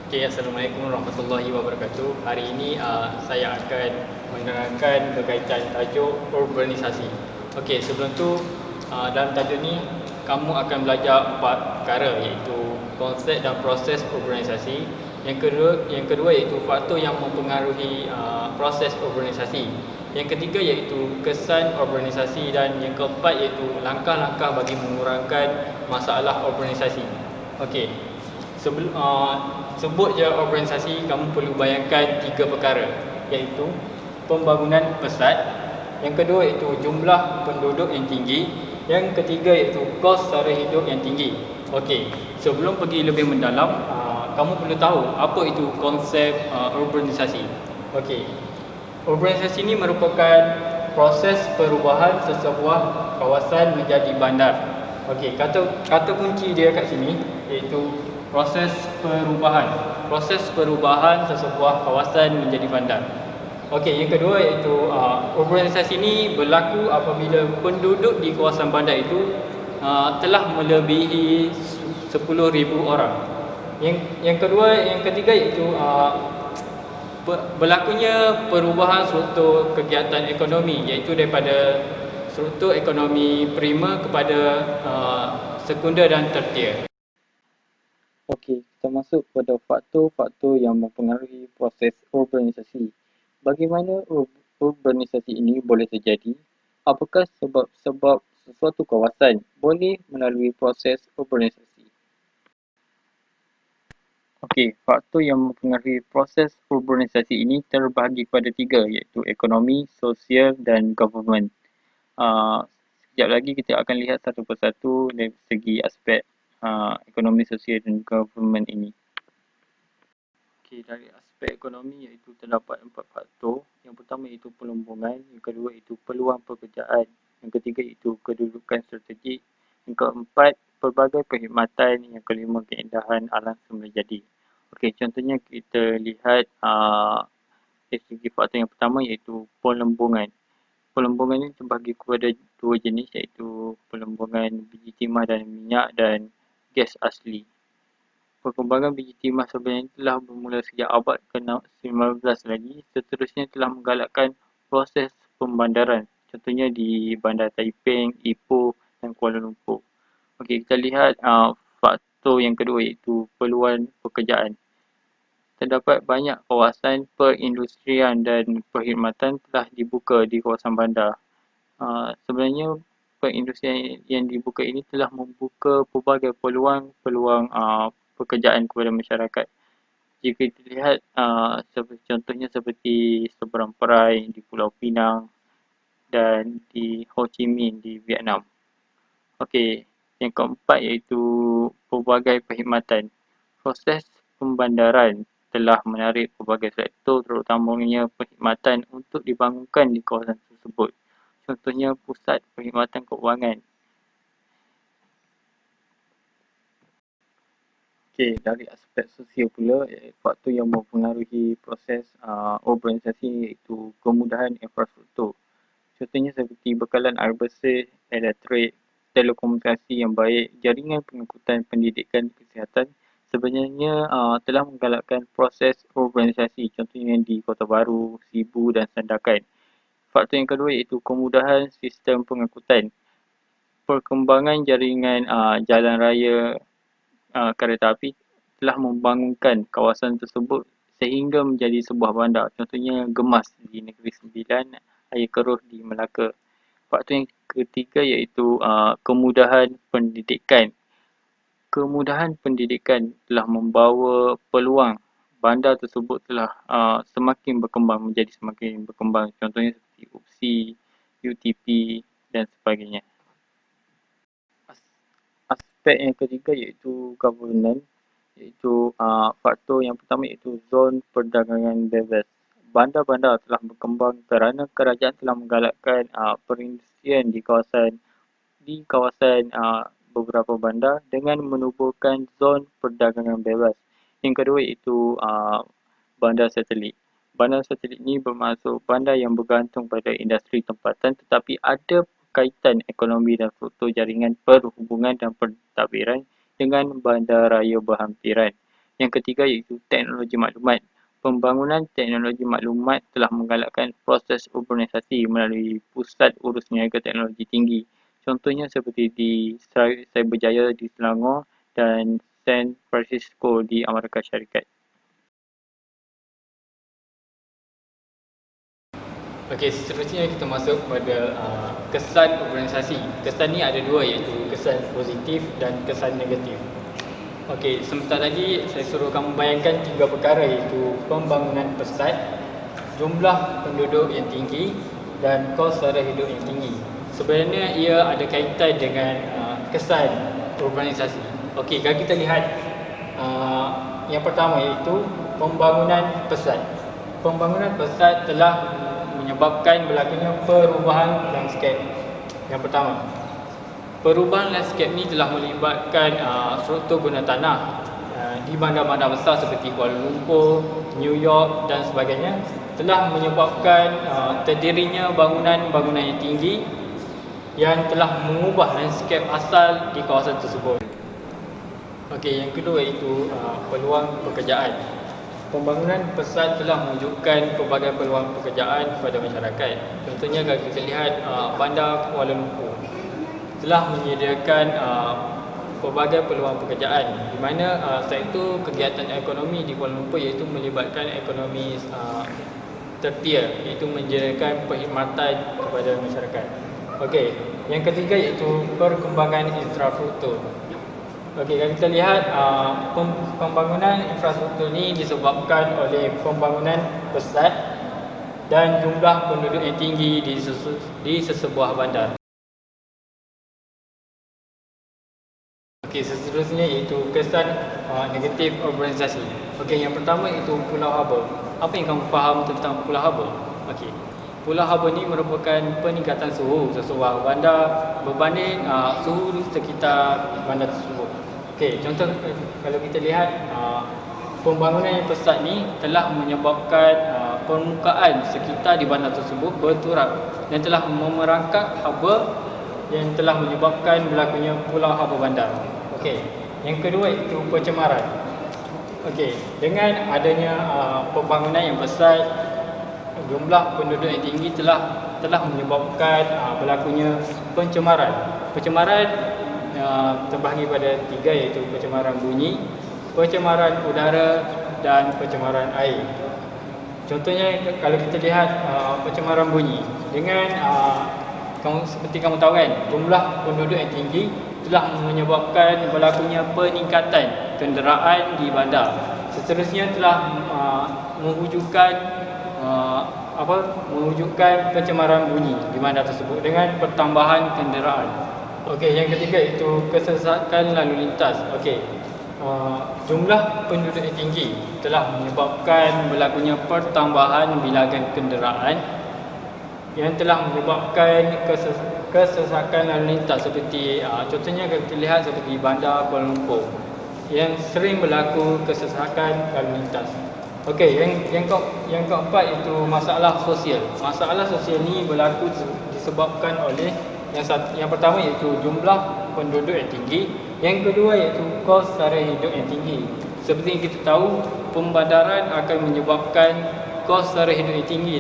Okay, Assalamualaikum warahmatullahi wabarakatuh. Hari ini saya akan menerangkan berkaitan tajuk urbanisasi. Okey, sebelum tu dalam tajuk ni kamu akan belajar 4 perkara, iaitu konsep dan proses urbanisasi. Yang kedua iaitu faktor yang mempengaruhi proses urbanisasi. Yang ketiga iaitu kesan urbanisasi, dan yang keempat iaitu langkah-langkah bagi mengurangkan masalah urbanisasi. Okey. Sebut je urbanisasi, kamu perlu bayangkan 3 perkara, iaitu pembangunan pesat, yang kedua iaitu jumlah penduduk yang tinggi, yang ketiga iaitu kos sara hidup yang tinggi. Okey, sebelum pergi lebih mendalam, kamu perlu tahu apa itu konsep urbanisasi. Okey, urbanisasi ini merupakan proses perubahan sesebuah kawasan menjadi bandar. Okey, kata kunci dia kat sini iaitu proses perubahan sesebuah kawasan menjadi bandar. Okey, yang kedua iaitu urbanisasi ini berlaku apabila penduduk di kawasan bandar itu telah melebihi 10,000 orang. Yang ketiga iaitu berlakunya perubahan struktur kegiatan ekonomi, iaitu daripada struktur ekonomi prima kepada sekunder dan tertier. Okey, kita masuk pada faktor-faktor yang mempengaruhi proses urbanisasi. Bagaimana urbanisasi ini boleh terjadi? Apakah sebab-sebab sesuatu kawasan boleh melalui proses urbanisasi? Okey, faktor yang mempengaruhi proses urbanisasi ini terbahagi kepada 3, iaitu ekonomi, sosial dan government. Sekejap lagi kita akan lihat satu persatu dari segi aspek ekonomi, sosial dan government ini. Okey, dari aspek ekonomi iaitu terdapat 4 faktor. Yang pertama iaitu pelumbungan, yang kedua iaitu peluang pekerjaan, yang ketiga iaitu kedudukan strategik, yang keempat pelbagai perkhidmatan, yang kelima keindahan alam semula jadi. Okey, contohnya kita lihat dari segi faktor yang pertama iaitu pelumbungan. Pelumbungan ini terbahagi kepada 2 jenis, iaitu pelumbungan biji timah dan minyak dan gas asli. Perkembangan biji timah sebenarnya telah bermula sejak abad ke-19 lagi, seterusnya telah menggalakkan proses pembandaran, contohnya di Bandar Taiping, Ipoh dan Kuala Lumpur. Okey, kita lihat faktor yang kedua iaitu peluang pekerjaan. Terdapat banyak kawasan perindustrian dan perkhidmatan telah dibuka di kawasan bandar. Sebenarnya perindustrian yang dibuka ini telah membuka pelbagai peluang pekerjaan kepada masyarakat. Jika kita lihat contohnya seperti seberang Perai di Pulau Pinang dan di Ho Chi Minh di Vietnam. Okey, yang keempat iaitu pelbagai perkhidmatan. Proses pembandaran telah menarik pelbagai sektor, terutamanya perkhidmatan untuk dibangunkan di kawasan tersebut. Contohnya pusat perkhidmatan keuangan. Okey, dari aspek sosial pula, faktor yang mempengaruhi proses urbanisasi iaitu kemudahan infrastruktur. Contohnya seperti bekalan air bersih, elektrik, telekomunikasi yang baik, jaringan pengangkutan pendidikan kesihatan sebenarnya telah menggalakkan proses urbanisasi, contohnya di Kota Baru, Sibu dan Sandakan. Faktor yang kedua iaitu kemudahan sistem pengangkutan. Perkembangan jaringan jalan raya kereta api telah membangunkan kawasan tersebut sehingga menjadi sebuah bandar. Contohnya Gemas di Negeri Sembilan, Air Keruh di Melaka. Faktor yang ketiga iaitu kemudahan pendidikan. Kemudahan pendidikan telah membawa peluang bandar tersebut telah semakin berkembang, menjadi semakin berkembang. Contohnya seperti UPSI, UTP dan sebagainya. Aspek yang ketiga iaitu governance, iaitu faktor yang pertama iaitu zon perdagangan bebas. Bandar-bandar telah berkembang kerana kerajaan telah menggalakkan perindustrian di kawasan beberapa bandar dengan menubuhkan zon perdagangan bebas. Yang kedua iaitu bandar satelit. Bandar satelit ini bermaksud bandar yang bergantung pada industri tempatan tetapi ada kaitan ekonomi dan struktur jaringan perhubungan dan pentadbiran dengan bandaraya berhampiran. Yang ketiga iaitu teknologi maklumat. Pembangunan teknologi maklumat telah menggalakkan proses urbanisasi melalui pusat urus niaga teknologi tinggi. Contohnya seperti di Cyberjaya di Selangor dan San Francisco di Amerika Syarikat. Okey, seterusnya kita masuk pada kesan urbanisasi. Kesan ni ada dua, iaitu kesan positif dan kesan negatif. Okey, sebentar lagi saya suruh kamu bayangkan tiga perkara, iaitu pembangunan pesat, jumlah penduduk yang tinggi dan kos sara hidup yang tinggi. Sebenarnya ia ada kaitan dengan kesan urbanisasi. Okey, kalau kita lihat yang pertama iaitu pembangunan pesat. Pembangunan pesat telah menyebabkan berlakunya perubahan landscape. Yang pertama, perubahan landscape ni telah melibatkan struktur guna tanah di bandar-bandar besar seperti Kuala Lumpur, New York dan sebagainya, telah menyebabkan terdirinya bangunan-bangunan yang tinggi yang telah mengubah landscape asal di kawasan tersebut. Okey, yang kedua iaitu peluang pekerjaan. Pembangunan pesat telah mewujudkan pelbagai peluang pekerjaan kepada masyarakat. Contohnya kalau kita lihat bandar Kuala Lumpur telah menyediakan pelbagai peluang pekerjaan, di mana sektor kegiatan ekonomi di Kuala Lumpur iaitu melibatkan ekonomi tertier, iaitu menyediakan perkhidmatan kepada masyarakat. Okey, yang ketiga iaitu perkembangan infrastruktur. Okey, kalau kita lihat pembangunan infrastruktur ni disebabkan oleh pembangunan pesat dan jumlah penduduk yang tinggi di sesebuah bandar. Okey, seterusnya iaitu kesan negatif urbanisasi. Okey, yang pertama iaitu Pulau Habor. Apa yang kamu faham tentang Pulau Habor? Okey, Pulau Habor ni merupakan peningkatan suhu sesebuah bandar berbanding suhu di sekitar bandar tersebut. Okey, contoh kalau kita lihat pembangunan yang pesat ni telah menyebabkan permukaan sekitar di bandar tersebut berturap dan telah memerangkap haba yang telah menyebabkan berlakunya Pulau Habor bandar. Okey, yang kedua itu pencemaran. Okey, dengan adanya pembangunan yang pesat, jumlah penduduk yang tinggi telah menyebabkan berlakunya pencemaran. Pencemaran terbahagi pada tiga, iaitu pencemaran bunyi, pencemaran udara dan pencemaran air. Contohnya kalau kita lihat pencemaran bunyi, dengan seperti kamu tahu kan, jumlah penduduk yang tinggi telah menyebabkan berlakunya peningkatan kenderaan di bandar. Seterusnya telah mewujudkan pencemaran bunyi di bandar tersebut dengan pertambahan kenderaan. Okey, yang ketiga itu kesesakan lalu lintas. Okey, jumlah penduduk yang tinggi telah menyebabkan berlakunya pertambahan bilangan kenderaan yang telah menyebabkan kesesakan lalu lintas, seperti contohnya kalau kita lihat seperti bandar Kuala Lumpur yang sering berlaku kesesakan lalu lintas. Okey, yang keempat itu masalah sosial. Masalah sosial ni berlaku disebabkan oleh yang pertama iaitu jumlah penduduk yang tinggi, yang kedua iaitu kos sara hidup yang tinggi. Seperti yang kita tahu, pembandaran akan menyebabkan kos sara hidup yang tinggi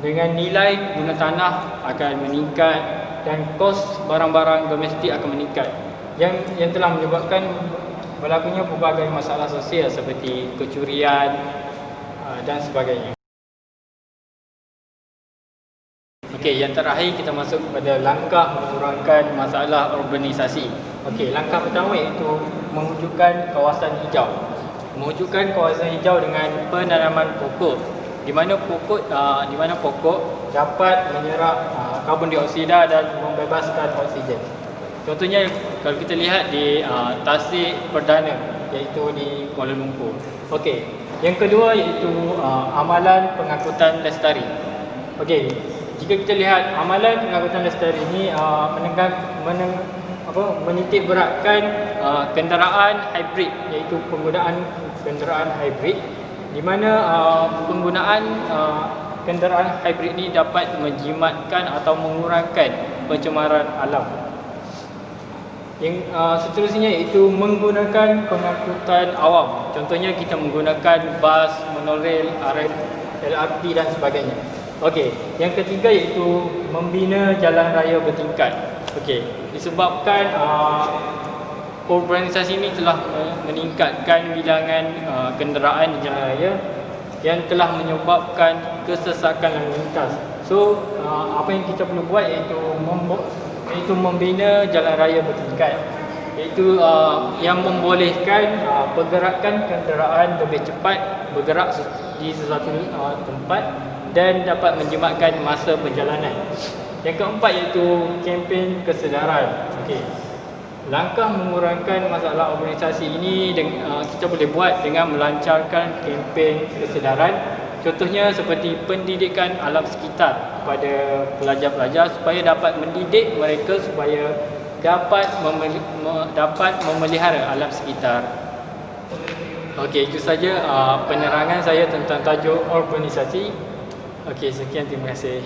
dengan nilai guna tanah akan meningkat dan kos barang-barang domestik akan meningkat, yang telah menyebabkan berlakunya pelbagai masalah sosial seperti kecurian dan sebagainya. Okey, yang terakhir kita masuk kepada langkah mengurangkan masalah urbanisasi. Okey, langkah pertama iaitu mewujudkan kawasan hijau. Mewujudkan kawasan hijau dengan penanaman pokok, di mana pokok dapat menyerap karbon dioksida dan membebaskan oksigen. Contohnya kalau kita lihat di Tasik Perdana, iaitu di Kuala Lumpur. Okey, yang kedua iaitu amalan pengangkutan lestari. Okey, jika kita lihat amalan pengangkutan lestari ini menitik beratkan kenderaan hybrid, iaitu penggunaan kenderaan hybrid, di mana penggunaan kenderaan hybrid ini dapat menjimatkan atau mengurangkan pencemaran alam. Seterusnya iaitu menggunakan pengangkutan awam. Contohnya kita menggunakan bas, monorail, LRT dan sebagainya. Okey, yang ketiga iaitu membina jalan raya bertingkat. Okey, disebabkan urbanisasi ini telah meningkatkan bilangan kenderaan di jalan raya yang telah menyebabkan kesesakan lalu lintas. So, apa yang kita perlu buat iaitu membina jalan raya bertingkat, iaitu yang membolehkan pergerakan kenderaan lebih cepat bergerak di sesuatu tempat dan dapat menjimatkan masa perjalanan. Yang keempat iaitu kempen kesedaran. Okey, langkah mengurangkan masalah urbanisasi ini kita boleh buat dengan melancarkan kempen kesedaran. Contohnya seperti pendidikan alam sekitar kepada pelajar-pelajar supaya dapat mendidik mereka supaya dapat memelihara alam sekitar. Okey, itu saja penerangan saya tentang tajuk urbanisasi. Okey, sekian, terima kasih.